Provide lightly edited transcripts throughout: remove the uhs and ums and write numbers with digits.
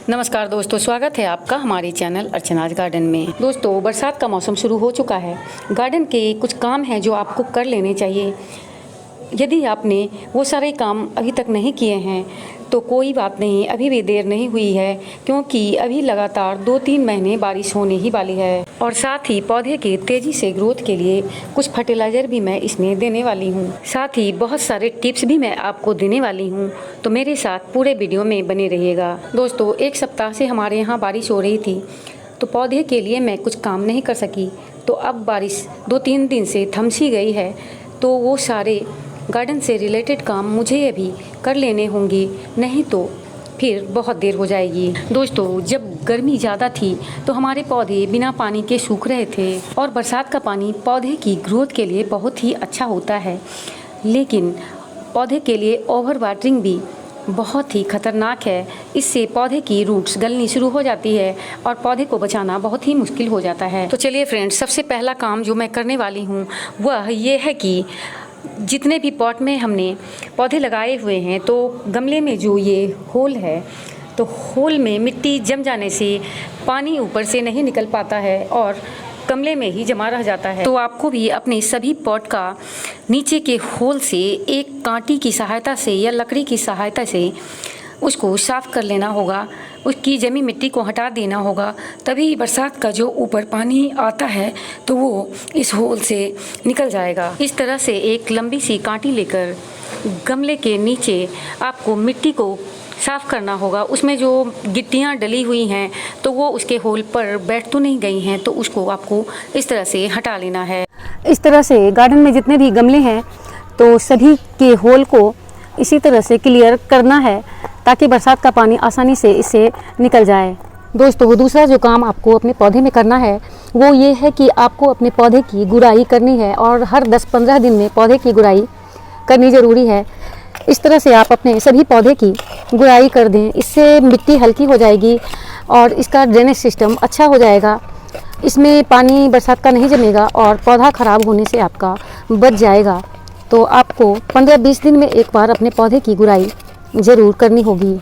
नमस्कार दोस्तों, स्वागत है आपका हमारे चैनल अर्चनाज गार्डन में। दोस्तों, बरसात का मौसम शुरू हो चुका है। गार्डन के कुछ काम हैं जो आपको कर लेने चाहिए। यदि आपने वो सारे काम अभी तक नहीं किए हैं तो कोई बात नहीं, अभी भी देर नहीं हुई है, क्योंकि अभी लगातार 2-3 महीने बारिश होने ही वाली है। और साथ ही पौधे के तेज़ी से ग्रोथ के लिए कुछ फर्टिलाइज़र भी मैं इसमें देने वाली हूँ। साथ ही बहुत सारे टिप्स भी मैं आपको देने वाली हूँ, तो मेरे साथ पूरे वीडियो में बने रहिएगा। दोस्तों, 1 सप्ताह से हमारे यहाँ बारिश हो रही थी, तो पौधे के लिए मैं कुछ काम नहीं कर सकी। तो अब बारिश 2-3 दिन से थम सी गई है, तो वो सारे गार्डन से रिलेटेड काम मुझे अभी कर लेने होंगे, नहीं तो फिर बहुत देर हो जाएगी। दोस्तों, जब गर्मी ज़्यादा थी तो हमारे पौधे बिना पानी के सूख रहे थे, और बरसात का पानी पौधे की ग्रोथ के लिए बहुत ही अच्छा होता है, लेकिन पौधे के लिए ओवर वाटरिंग भी बहुत ही खतरनाक है। इससे पौधे की रूट्स गलनी शुरू हो जाती है और पौधे को बचाना बहुत ही मुश्किल हो जाता है। तो चलिए फ्रेंड्स, सबसे पहला काम जो मैं करने वाली हूँ वह ये है कि जितने भी पॉट में हमने पौधे लगाए हुए हैं, तो गमले में जो ये होल है, तो होल में मिट्टी जम जाने से पानी ऊपर से नहीं निकल पाता है और गमले में ही जमा रह जाता है। तो आपको भी अपने सभी पॉट का नीचे के होल से एक कांटी की सहायता से या लकड़ी की सहायता से उसको साफ़ कर लेना होगा, उसकी जमी मिट्टी को हटा देना होगा। तभी बरसात का जो ऊपर पानी आता है तो वो इस होल से निकल जाएगा। इस तरह से एक लंबी सी कांटी लेकर गमले के नीचे आपको मिट्टी को साफ़ करना होगा। उसमें जो गिट्टियाँ डली हुई हैं तो वो उसके होल पर बैठ तो नहीं गई हैं, तो उसको आपको इस तरह से हटा लेना है। इस तरह से गार्डन में जितने भी गमले हैं तो सभी के होल को इसी तरह से क्लियर करना है, ताकि बरसात का पानी आसानी से इससे निकल जाए। दोस्तों, दूसरा जो काम आपको अपने पौधे में करना है वो ये है कि आपको अपने पौधे की गुड़ाई करनी है, और हर 10-15 दिन में पौधे की गुड़ाई करनी ज़रूरी है। इस तरह से आप अपने सभी पौधे की गुड़ाई कर दें, इससे मिट्टी हल्की हो जाएगी और इसका ड्रेनेज सिस्टम अच्छा हो जाएगा। इसमें पानी बरसात का नहीं जमेगा और पौधा ख़राब होने से आपका बच जाएगा। तो आपको 15-20 दिन में एक बार अपने पौधे की गुड़ाई ज़रूर करनी होगी।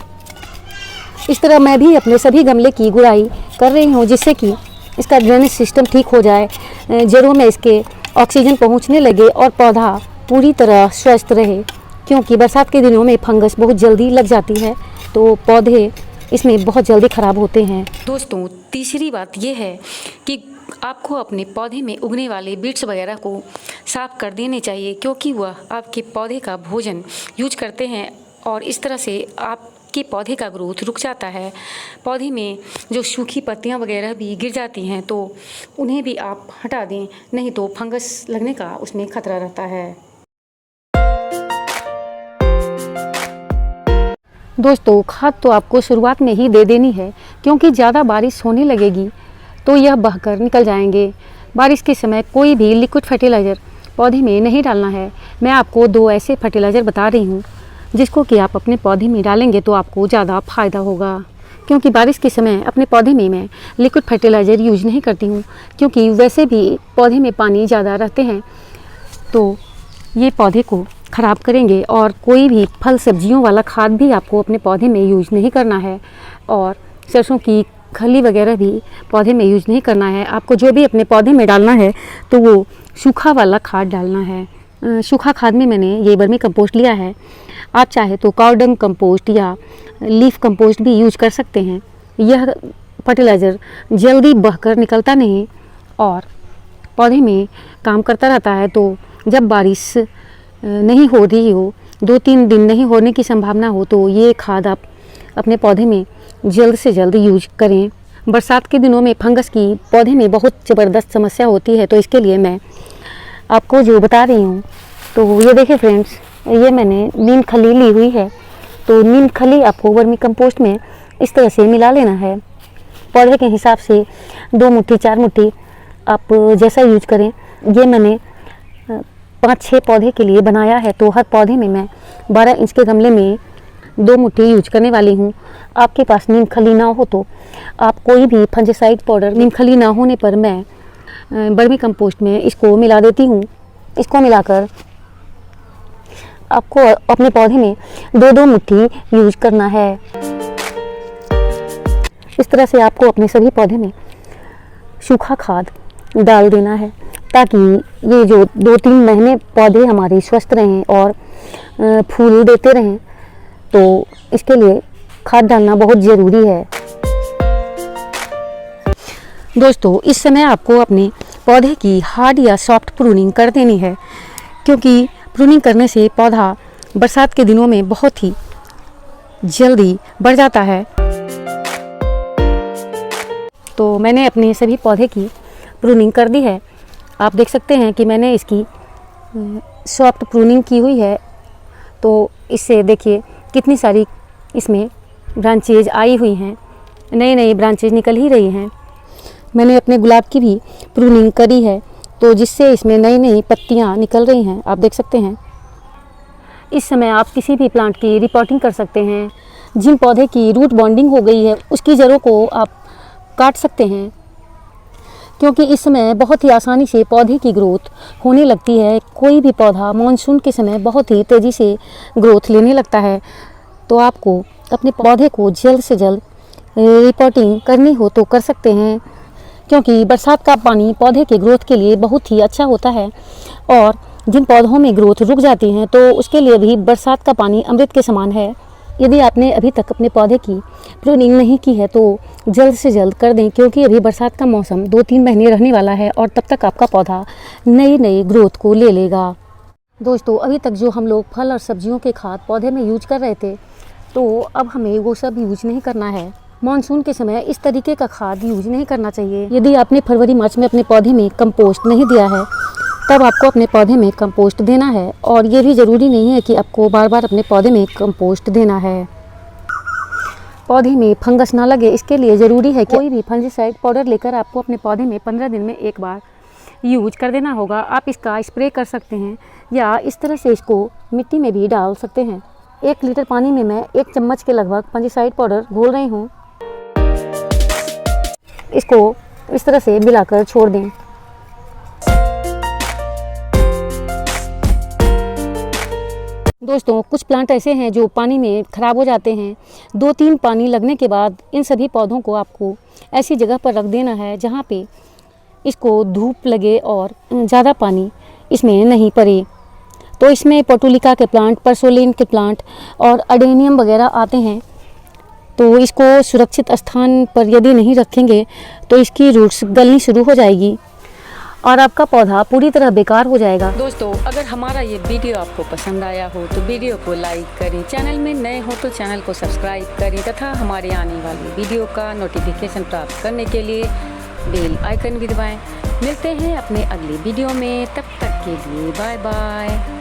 इस तरह मैं भी अपने सभी गमले की गुड़ाई कर रही हूँ, जिससे कि इसका ड्रेनेज सिस्टम ठीक हो जाए, जड़ों में इसके ऑक्सीजन पहुँचने लगे और पौधा पूरी तरह स्वस्थ रहे। क्योंकि बरसात के दिनों में फंगस बहुत जल्दी लग जाती है, तो पौधे इसमें बहुत जल्दी ख़राब होते हैं। दोस्तों, तीसरी बात यह है कि आपको अपने पौधे में उगने वाले बीट्स वगैरह को साफ़ कर देने चाहिए, क्योंकि वह आपके पौधे का भोजन यूज करते हैं और इस तरह से आपके पौधे का ग्रोथ रुक जाता है। पौधे में जो सूखी पत्तियां वगैरह भी गिर जाती हैं तो उन्हें भी आप हटा दें, नहीं तो फंगस लगने का उसमें खतरा रहता है। दोस्तों, खाद तो आपको शुरुआत में ही दे देनी है, क्योंकि ज़्यादा बारिश होने लगेगी तो यह बहकर निकल जाएंगे। बारिश के समय कोई भी लिक्विड फर्टिलाइज़र पौधे में नहीं डालना है। मैं आपको 2 ऐसे फर्टिलाइज़र बता रही हूँ जिसको कि आप अपने पौधे में डालेंगे तो आपको ज़्यादा फ़ायदा होगा। क्योंकि बारिश के समय अपने पौधे में मैं लिक्विड फर्टिलाइज़र यूज नहीं करती हूँ, क्योंकि वैसे भी पौधे में पानी ज़्यादा रहते हैं तो ये पौधे को ख़राब करेंगे। और कोई भी फल सब्जियों वाला खाद भी आपको अपने पौधे में यूज नहीं करना है, और सरसों की खली वगैरह भी पौधे में यूज नहीं करना है। आपको जो भी अपने पौधे में डालना है तो वो सूखा वाला खाद डालना है। सूखा खाद में मैंने ये वर्मी कंपोस्ट लिया है। आप चाहे तो काउ डंग कंपोस्ट या लीफ कंपोस्ट भी यूज कर सकते हैं। यह फर्टिलाइज़र जल्दी बहकर निकलता नहीं और पौधे में काम करता रहता है। तो जब बारिश नहीं हो रही हो, 2-3 दिन नहीं होने की संभावना हो, तो ये खाद आप अपने पौधे में जल्द से जल्द यूज करें। बरसात के दिनों में फंगस की पौधे में बहुत ज़बरदस्त समस्या होती है, तो इसके लिए मैं आपको जो बता रही हूँ, तो ये देखिए फ्रेंड्स, ये मैंने नीम खली ली हुई है। तो नीम खली आपको वर्मी कंपोस्ट में इस तरह से मिला लेना है। पौधे के हिसाब से 2 मुट्ठी 4 मुट्ठी आप जैसा यूज करें। ये मैंने 5-6 पौधे के लिए बनाया है, तो हर पौधे में मैं 12 इंच के गमले में 2 मुट्ठी यूज करने वाली हूँ। आपके पास नीम खली ना हो तो आप कोई भी फंजीसाइड पाउडर, नीम खली ना होने पर मैं वर्मी कंपोस्ट में इसको मिला देती हूँ। इसको मिलाकर आपको अपने पौधे में 2-2 मुट्ठी यूज करना है। इस तरह से आपको अपने सभी पौधे में सूखा खाद डाल देना है ताकि ये जो 2-3 महीने पौधे हमारे स्वस्थ रहें और फूल देते रहें। तो इसके लिए खाद डालना बहुत ज़रूरी है। दोस्तों, इस समय आपको अपने पौधे की हार्ड या सॉफ्ट प्रूनिंग कर देनी है, क्योंकि प्रूनिंग करने से पौधा बरसात के दिनों में बहुत ही जल्दी बढ़ जाता है। तो मैंने अपने सभी पौधे की प्रूनिंग कर दी है। आप देख सकते हैं कि मैंने इसकी सॉफ्ट प्रूनिंग की हुई है। तो इससे देखिए कितनी सारी इसमें ब्रांचेज आई हुई हैं, नई नई ब्रांचेज निकल ही रही हैं। मैंने अपने गुलाब की भी प्रूनिंग करी है, तो जिससे इसमें नई नई पत्तियां निकल रही हैं, आप देख सकते हैं। इस समय आप किसी भी प्लांट की रिपोर्टिंग कर सकते हैं। जिन पौधे की रूट बॉन्डिंग हो गई है उसकी जड़ों को आप काट सकते हैं, क्योंकि इस समय बहुत ही आसानी से पौधे की ग्रोथ होने लगती है। कोई भी पौधा मानसून के समय बहुत ही तेज़ी से ग्रोथ लेने लगता है। तो आपको अपने पौधे को जल्द से जल्द रिपोर्टिंग करनी हो तो कर सकते हैं, क्योंकि बरसात का पानी पौधे के ग्रोथ के लिए बहुत ही अच्छा होता है। और जिन पौधों में ग्रोथ रुक जाती हैं तो उसके लिए भी बरसात का पानी अमृत के समान है। यदि आपने अभी तक अपने पौधे की प्रूनिंग नहीं की है तो जल्द से जल्द कर दें, क्योंकि अभी बरसात का मौसम 2-3 महीने रहने वाला है और तब तक आपका पौधा नई नई ग्रोथ को ले लेगा। दोस्तों, अभी तक जो हम लोग फल और सब्जियों के खाद पौधे में यूज कर रहे थे, तो अब हमें वो सब यूज नहीं करना है। मानसून के समय इस तरीके का खाद यूज नहीं करना चाहिए। यदि आपने फरवरी मार्च में अपने पौधे में कंपोस्ट नहीं दिया है, तब आपको अपने पौधे में कंपोस्ट देना है। और ये भी ज़रूरी नहीं है कि आपको बार बार अपने पौधे में कंपोस्ट देना है। पौधे में फंगस ना लगे, इसके लिए ज़रूरी है कि कोई भी फंजीसाइड पाउडर लेकर आपको अपने पौधे में 15 दिन में एक बार यूज कर देना होगा। आप इसका स्प्रे कर सकते हैं या इस तरह से इसको मिट्टी में भी डाल सकते हैं। 1 लीटर पानी में मैं 1 चम्मच के लगभग फंजीसाइड पाउडर घोल रही हूँ। इसको इस तरह से मिलाकर छोड़ दें। दोस्तों, कुछ प्लांट ऐसे हैं जो पानी में ख़राब हो जाते हैं। 2-3 पानी लगने के बाद इन सभी पौधों को आपको ऐसी जगह पर रख देना है जहाँ पे इसको धूप लगे और ज़्यादा पानी इसमें नहीं पड़े। तो इसमें पोर्टुलिका के प्लांट, पर्सोलिन के प्लांट और अडेनियम वगैरह आते हैं। तो इसको सुरक्षित स्थान पर यदि नहीं रखेंगे तो इसकी रूट्स गलनी शुरू हो जाएगी और आपका पौधा पूरी तरह बेकार हो जाएगा। दोस्तों, अगर हमारा ये वीडियो आपको पसंद आया हो तो वीडियो को लाइक करें, चैनल में नए हो तो चैनल को सब्सक्राइब करें तथा हमारे आने वाली वीडियो का नोटिफिकेशन प्राप्त करने के लिए बेल आइकन भी दबाएं। मिलते हैं अपने अगले वीडियो में, तब तक के लिए बाय बाय।